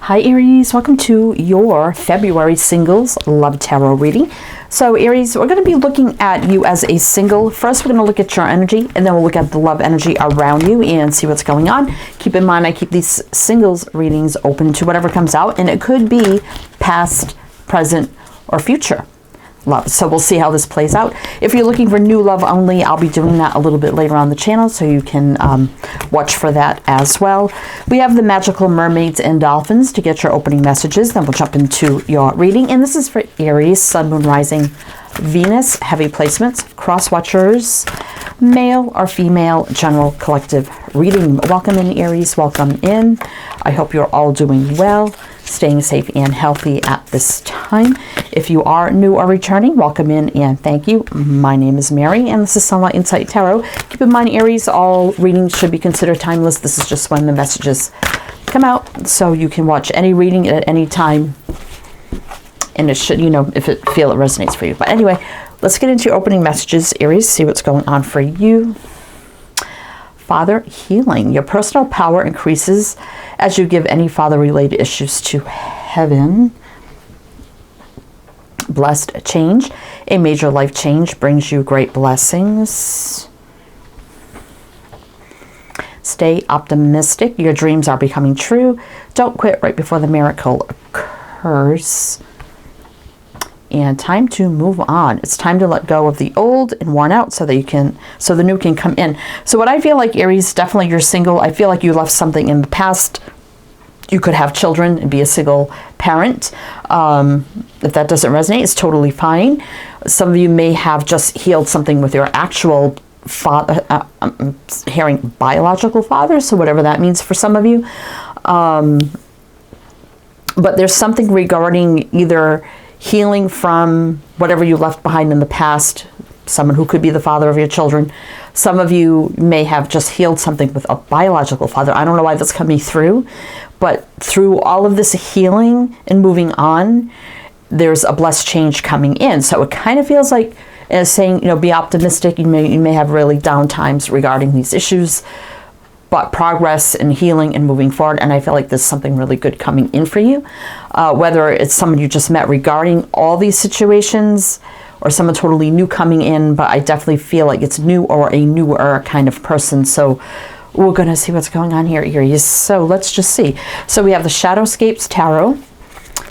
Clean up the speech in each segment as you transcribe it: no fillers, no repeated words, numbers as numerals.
Hi Aries, welcome to your February Singles Love Tarot reading. So Aries, we're going to be looking at you as a single. First, we're going to look at your energy, and then we'll look at the love energy around you and see what's going on. Keep in mind, I keep these singles readings open to whatever comes out, and it could be past, present, or future love. So we'll see how this plays out. If you're looking for new love only, I'll be doing that a little bit later on the channel, so you can watch for that as well. We have the magical mermaids and dolphins to get your opening messages. Then we'll jump into your reading. And this is for Aries, Sun, Moon, Rising, Venus, heavy placements, cross watchers, male or female, general collective reading. Welcome in, Aries. Welcome in. I hope you're all doing well, staying safe and healthy at this time. If you are new or returning, welcome in and thank you. My name is Mary and this is Sunlight Insight Tarot. Keep in mind, Aries, all readings should be considered timeless. This is just when the messages come out, so you can watch any reading at any time, and it should, if it resonates for you. But anyway, let's get into your opening messages, Aries, see what's going on for you. Father, healing. Your personal power increases as you give any father-related issues to heaven. Blessed change. A major life change brings you great blessings. Stay optimistic. Your dreams are becoming true. Don't quit right before the miracle occurs. And time to move on. It's time to let go of the old and worn out so that so the new can come in. So what I feel like, Aries, definitely you're single. I feel like you left something in the past. You could have children and be a single parent. If that doesn't resonate, it's totally fine. Some of you may have just healed something with your actual father, I'm hearing biological father, so whatever that means for some of you. But there's something regarding either healing from whatever you left behind in the past, someone who could be the father of your children. Some of you may have just healed something with a biological father. I don't know why that's coming through, but through all of this healing and moving on, there's a blessed change coming in. So it kind of feels like saying, be optimistic. You may have really down times regarding these issues, but progress and healing and moving forward. And I feel like there's something really good coming in for you. Whether it's someone you just met regarding all these situations or someone totally new coming in, but I definitely feel like it's new or a newer kind of person. So we're going to see what's going on here, Aries. So let's just see. So we have the Shadowscapes Tarot.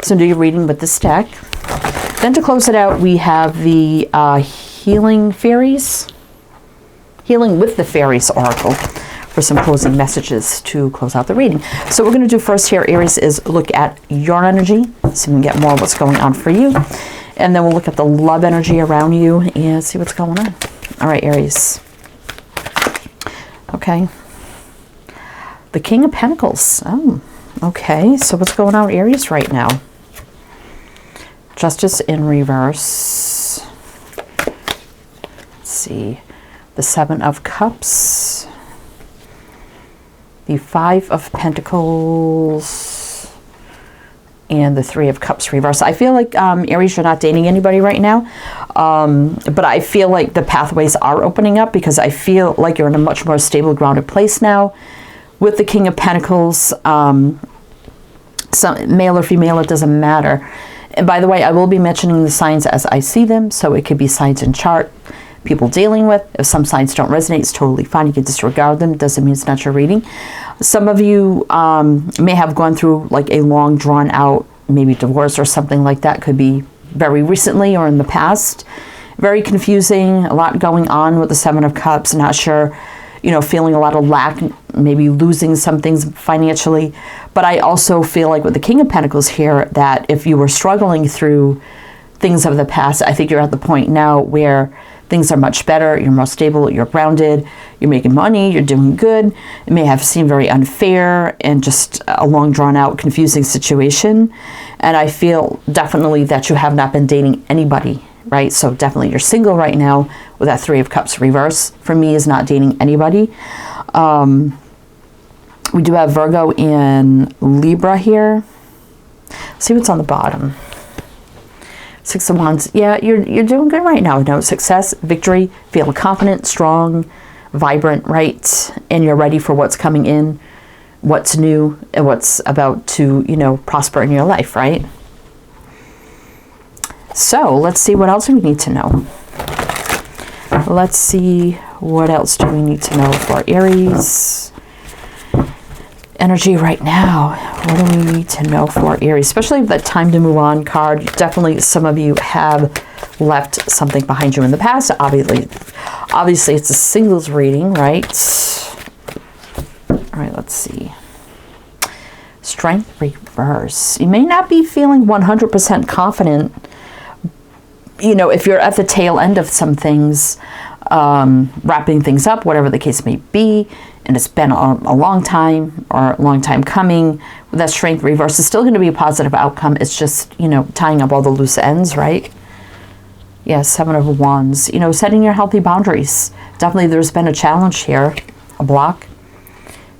So do your reading with this deck. Then to close it out, we have the Healing Fairies. Healing with the Fairies Oracle for some closing messages to close out the reading. So what we're going to do first here, Aries, is look at your energy so we can get more of what's going on for you. And then we'll look at the love energy around you and see what's going on. All right, Aries. Okay. The King of Pentacles. Oh, okay. So what's going on, Aries, right now? Justice in reverse. Let's see. The Seven of Cups. The Five of Pentacles. And the Three of Cups reverse. I feel like, Aries, you're not dating anybody right now. But I feel like the pathways are opening up because I feel like you're in a much more stable, grounded place now. With the King of Pentacles, some male or female, it doesn't matter. And by the way, I will be mentioning the signs as I see them. So it could be signs in chart, people dealing with. If some signs don't resonate, it's totally fine. You can disregard them. It doesn't mean it's not your reading. Some of you may have gone through like a long drawn out, maybe divorce or something like that. Could be very recently or in the past. Very confusing, a lot going on with the Seven of Cups. Not sure, feeling a lot of lack, maybe losing some things financially. But I also feel like with the King of Pentacles here, that if you were struggling through things of the past, I think you're at the point now where things are much better, you're more stable, you're grounded, you're making money, you're doing good. It may have seemed very unfair and just a long drawn out confusing situation. And I feel definitely that you have not been dating anybody, right? So definitely you're single right now with that Three of Cups reverse. For me, is not dating anybody. We do have Virgo in Libra here. Let's see what's on the bottom. Six of Wands. Yeah, you're doing good right now. No success, victory, feel confident, strong, vibrant, right? And you're ready for what's coming in. what's new and what's about to, you know, prosper in your life, right? So let's see what else we need to know. Let's see what else do we need to know for Aries energy right now. What do we need to know for Aries? Especially the time to move on card. Definitely some of you have left something behind you in the past. Obviously it's a singles reading, right? All right, let's see. Strength reverse. You may not be feeling 100% confident, you know, if you're at the tail end of some things, wrapping things up, whatever the case may be, and it's been a long time or a long time coming. That strength reverse is still going to be a positive outcome. It's just, you know, tying up all the loose ends, right? Yeah, 7 of Wands. You know, setting your healthy boundaries. Definitely there's been a challenge here, a block.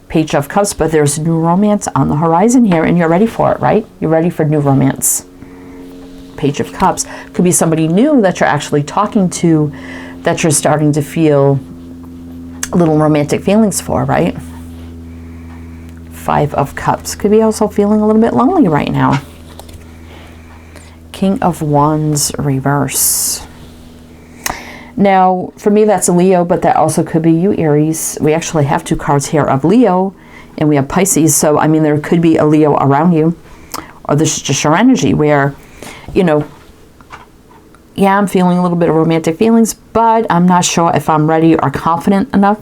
Page of Cups, but there's new romance on the horizon here, and you're ready for it, right? You're ready for new romance. Page of Cups. Could be somebody new that you're actually talking to, that you're starting to feel little romantic feelings for, right? 5 of Cups. Could be also feeling a little bit lonely right now. King of Wands reverse. Now, for me, that's a Leo, but that also could be you, Aries. We actually have 2 cards here of Leo, and we have Pisces. So, I mean, there could be a Leo around you, or this is just your energy where, you know, yeah, I'm feeling a little bit of romantic feelings, but I'm not sure if I'm ready or confident enough,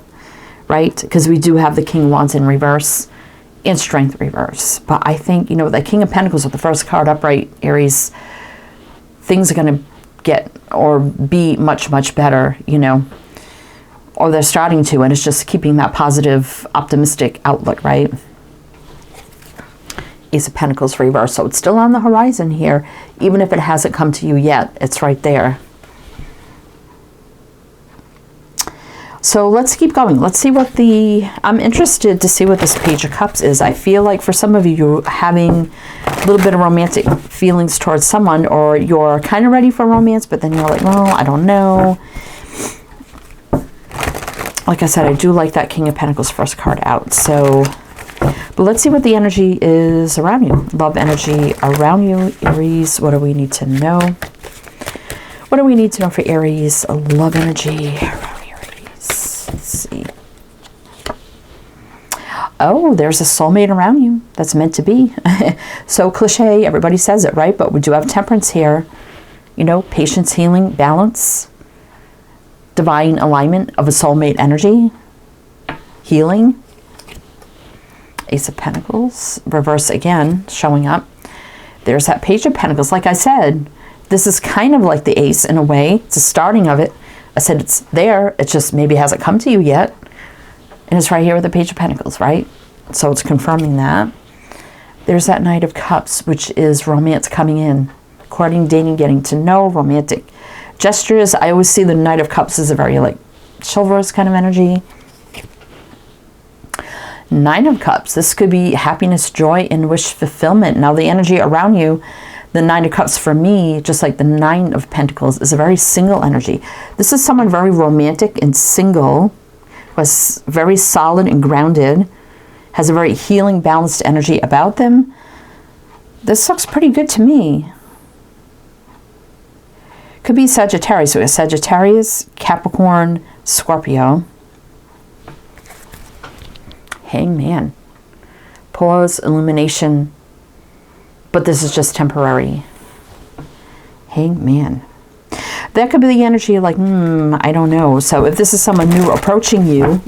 right? Because we do have the King of Wands in reverse and Strength reverse. But I think, you know, the King of Pentacles with the first card upright, Aries, things are going to get or be much, much better, you know, or they're starting to, and it's just keeping that positive, optimistic outlook, right? Ace of Pentacles reverse. So it's still on the horizon here. Even if it hasn't come to you yet, it's right there. So let's keep going. Let's see what I'm interested to see what this Page of Cups is. I feel like for some of you, you're having a little bit of romantic feelings towards someone, or you're kind of ready for romance, but then you're like, well, I don't know. Like I said, I do like that King of Pentacles first card out. So, but let's see what the energy is around you. Love energy around you, Aries. What do we need to know? What do we need to know for Aries? Love energy around Aries. Let's see. Oh, there's a soulmate around you that's meant to be. So cliche, everybody says it, right? But we do have Temperance here. You know, patience, healing, balance, divine alignment of a soulmate energy, healing. Ace of Pentacles, reverse again, showing up. There's that Page of Pentacles. Like I said, this is kind of like the Ace in a way. It's the starting of it. I said it's there. It just maybe hasn't come to you yet. And it's right here with the Page of Pentacles, right? So it's confirming that. There's that Knight of Cups, which is romance coming in. Courting, dating, getting to know, romantic gestures. I always see the Knight of Cups as a very like chivalrous kind of energy. 9 of Cups. This could be happiness, joy, and wish fulfillment. Now the energy around you, the 9 of Cups for me, just like the 9 of Pentacles, is a very single energy. This is someone very romantic and single, was very solid and grounded, has a very healing, balanced energy about them. This looks pretty good to me. Could be Sagittarius. So we have Sagittarius, Capricorn, Scorpio. Hangman. Pause, illumination. But this is just temporary. Hangman. That could be the energy like, I don't know. So if this is someone new approaching you,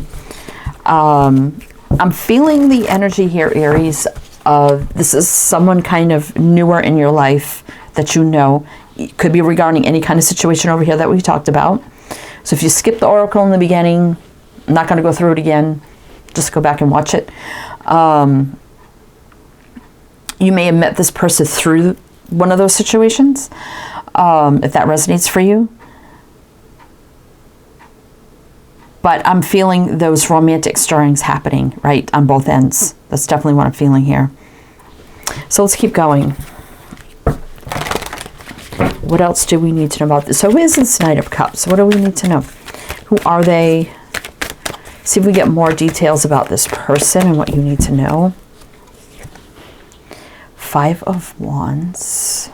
I'm feeling the energy here, Aries, of this is someone kind of newer in your life that you know. It could be regarding any kind of situation over here that we talked about. So if you skip the oracle in the beginning, I'm not going to go through it again. Just go back and watch it. You may have met this person through one of those situations, if that resonates for you. But I'm feeling those romantic stirrings happening, right, on both ends. That's definitely what I'm feeling here. So let's keep going. What else do we need to know about this? So who is this Knight of Cups? What do we need to know? Who are they? See if we get more details about this person and what you need to know. 5 of Wands.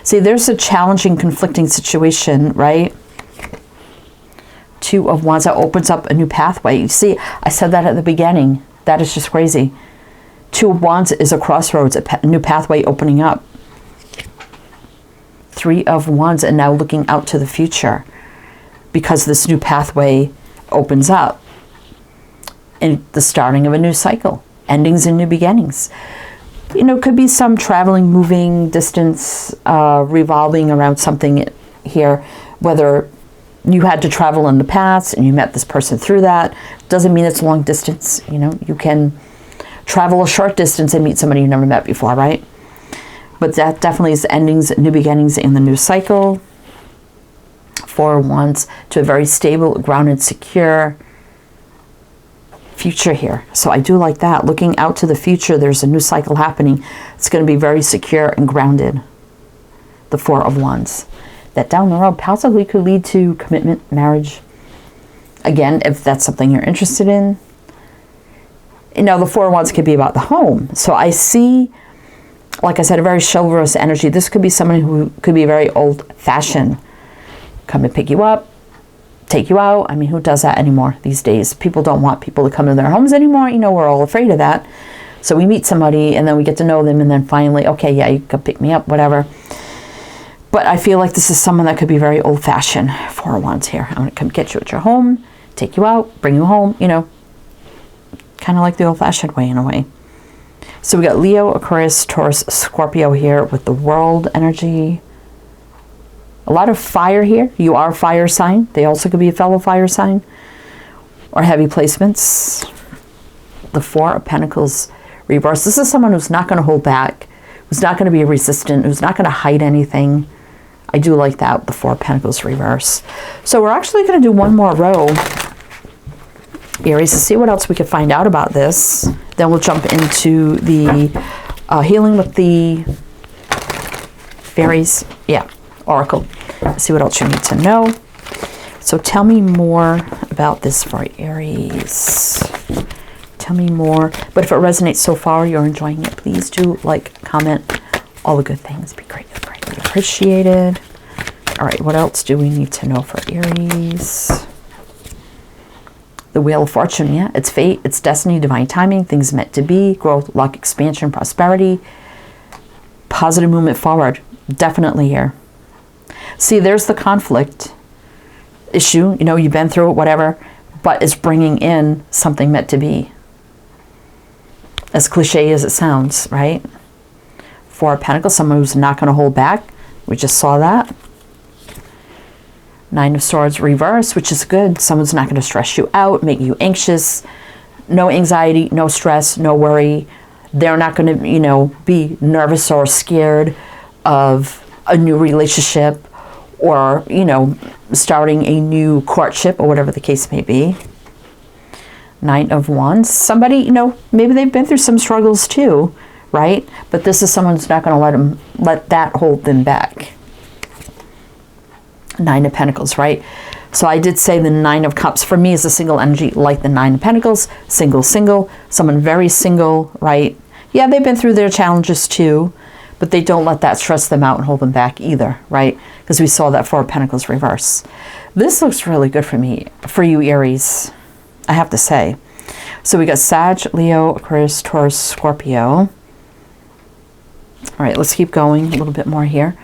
See, there's a challenging, conflicting situation, right? 2 of Wands, that opens up a new pathway. You see, I said that at the beginning. That is just crazy. 2 of Wands is a crossroads, a new pathway opening up. 3 of Wands, and now looking out to the future because this new pathway opens up. And the starting of a new cycle, endings and new beginnings. You know, could be some traveling, moving, distance, revolving around something here, whether you had to travel in the past and you met this person through that. Doesn't mean it's long distance. You know, you can travel a short distance and meet somebody you never met before, right? But that definitely is endings, new beginnings in the new cycle. 4 of Wands to a very stable, grounded, secure future here. So I do like that. Looking out to the future, there's a new cycle happening. It's going to be very secure and grounded. The 4 of Wands. That down the road possibly could lead to commitment, marriage. Again, if that's something you're interested in. You know, the 4 of Wands could be about the home. So I see, like I said, a very chivalrous energy. This could be someone who could be very old-fashioned. Come and pick you up, take you out. I mean, who does that anymore these days? People don't want people to come to their homes anymore. You know, we're all afraid of that. So we meet somebody and then we get to know them and then finally, okay, yeah, you can pick me up, whatever. But I feel like this is someone that could be very old-fashioned. 4 of Wands here. I'm going to come get you at your home, take you out, bring you home, you know. Kind of like the old-fashioned way in a way. So we got Leo, Aquarius, Taurus, Scorpio here with the World energy. A lot of fire here. You are a fire sign. They also could be a fellow fire sign. Or heavy placements. The 4 of Pentacles reverse. This is someone who's not going to hold back. Who's not going to be resistant. Who's not going to hide anything. I do like that. The 4 of Pentacles reverse. So we're actually going to do one more row, Aries, to see what else we can find out about this. Then we'll jump into the healing with the fairies. Yeah. Oracle. See what else you need to know. So tell me more about this for Aries. Tell me more. But if it resonates so far, you're enjoying it, please do like, comment, all the good things. Be greatly appreciated. All right, what else do we need to know for Aries? The Wheel of Fortune, yeah. It's fate, it's destiny, divine timing, things meant to be, growth, luck, expansion, prosperity, positive movement forward. Definitely here. See, there's the conflict issue. You know, you've been through it, whatever. But it's bringing in something meant to be. As cliche as it sounds, right? 4 of Pentacles, someone who's not going to hold back. We just saw that. 9 of Swords reverse, which is good. Someone's not going to stress you out, make you anxious. No anxiety, no stress, no worry. They're not going to, you know, be nervous or scared of a new relationship or, you know, starting a new courtship or whatever the case may be. 9 of Wands. Somebody, you know, maybe they've been through some struggles too, right? But this is someone who's not going to let that hold them back. 9 of Pentacles, right? So I did say the 9 of Cups for me is a single energy, like the 9 of Pentacles. Single, someone very single, right? Yeah, they've been through their challenges too, but they don't let that stress them out and hold them back either, right? Because we saw that 4 of Pentacles reverse. This looks really good for me, for you Aries, I have to say. So we got Sag, Leo, Aquarius, Taurus, Scorpio. All right, let's keep going a little bit more here.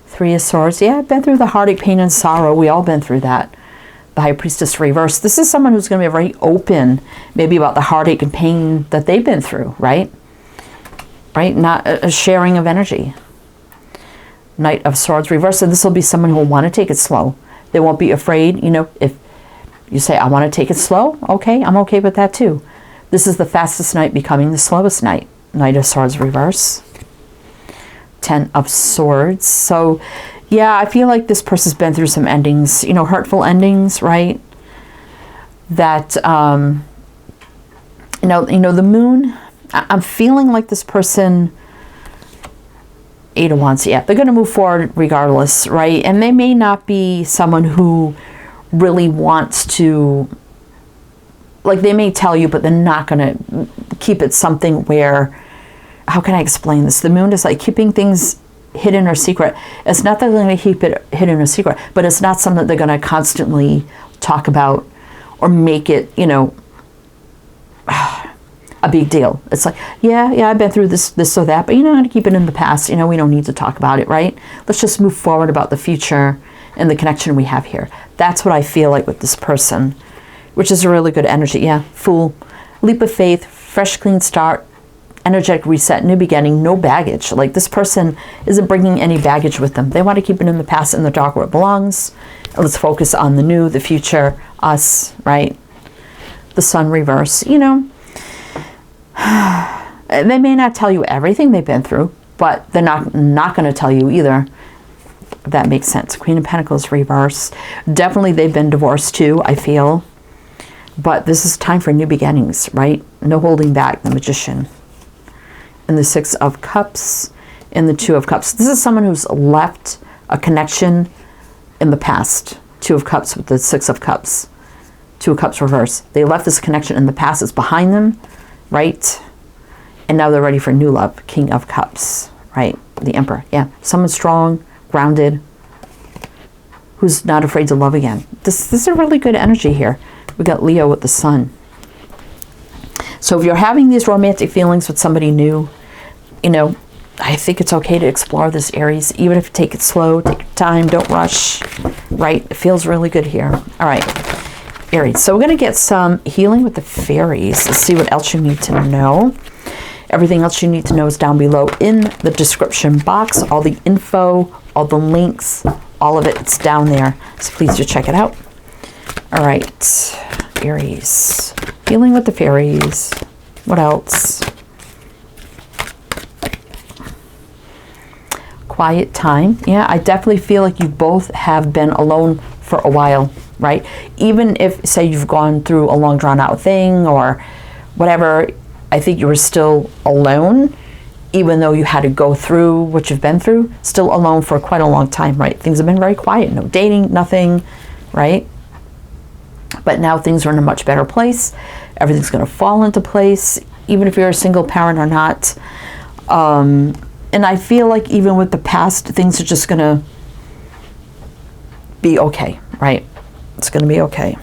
3 of Swords. Yeah, I've been through the heartache, pain, and sorrow. We all been through that. The High Priestess reverse. This is someone who's going to be very open, maybe about the heartache and pain that they've been through, right? Right? Not a sharing of energy. Knight of Swords reverse. So this will be someone who will want to take it slow. They won't be afraid. You know, if you say, I want to take it slow, okay, I'm okay with that too. This is the fastest night becoming the slowest night. Knight of Swords reverse. 10 of Swords. So, yeah, I feel like this person's been through some endings, you know, hurtful endings, right? That, you know, the moon, I'm feeling like this person, 8 of Wands, yeah, they're going to move forward regardless, right? And they may not be someone who really wants to like they may tell you, but they're not going to keep it something where, how can I explain this? The moon is like keeping things hidden or secret. It's not that they're going to keep it hidden or secret, but it's not something that they're going to constantly talk about or make it, you know, a big deal. It's like, yeah, I've been through this or that, but you know, I'm going to keep it in the past. You know, we don't need to talk about it, right? Let's just move forward about the future and the connection we have here. That's what I feel like with this person, which is a really good energy. Yeah, Fool, leap of faith, fresh, clean start, energetic reset, new beginning, no baggage. Like this person isn't bringing any baggage with them. They want to keep it in the past, in the dark where it belongs. And let's focus on the new, the future, us, right? The Sun reverse, you know. They may not tell you everything they've been through, but they're not going to tell you either. If that makes sense. Queen of Pentacles reverse. Definitely they've been divorced too, I feel. But this is time for new beginnings, right? No holding back, the Magician. And the Six of Cups and the Two of Cups. This is someone who's left a connection in the past. Two of Cups with the Six of Cups. Two of Cups reverse. They left this connection in the past. It's behind them, right? And now they're ready for new love. King of Cups, right? The Emperor. Yeah, someone strong, grounded, who's not afraid to love again. This is a really good energy here. We got Leo with the Sun. So if you're having these romantic feelings with somebody new, you know, I think it's okay to explore this, Aries. Even if you take it slow, take your time, don't rush, right? It feels really good here. All right, Aries. So we're going to get some healing with the fairies. Let's see what else you need to know. Everything else you need to know is down below in the description box. All the info, all the links, all of it's down there. So please do check it out. All right, Aries. Healing with the fairies. What else? Quiet time. Yeah, I definitely feel like you both have been alone for a while, right? Even if, say, you've gone through a long drawn out thing or whatever, I think you were still alone, even though you had to go through what you've been through, still alone for quite a long time, right? Things have been very quiet, no dating, nothing, right? But now things are in a much better place. Everything's going to fall into place, even if you're a single parent or not. And I feel like even with the past, things are just going to be okay, right? It's going to be okay.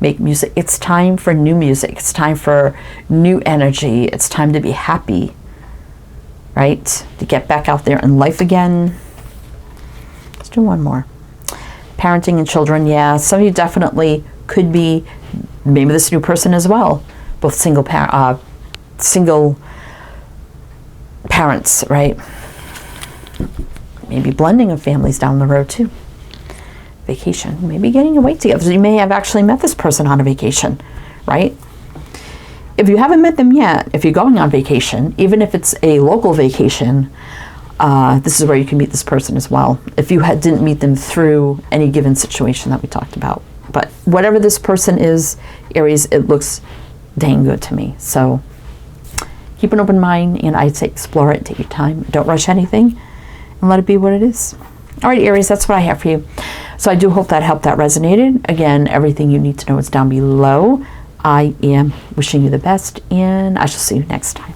Make music. It's time for new music. It's time for new energy. It's time to be happy, right? To get back out there in life again. Let's do one more. Parenting and children. Yeah, some of you definitely could be maybe this new person as well. Both single parents, right? Maybe blending of families down the road too. Vacation, maybe getting away together. So you may have actually met this person on a vacation, right? If you haven't met them yet, if you're going on vacation, even if it's a local vacation, this is where you can meet this person as well. If you didn't meet them through any given situation that we talked about. But whatever this person is, Aries, it looks dang good to me. So keep an open mind, and I'd say explore it, take your time. Don't rush anything, and let it be what it is. All right, Aries, that's what I have for you. So I do hope that helped, that resonated. Again, everything you need to know is down below. I am wishing you the best, and I shall see you next time.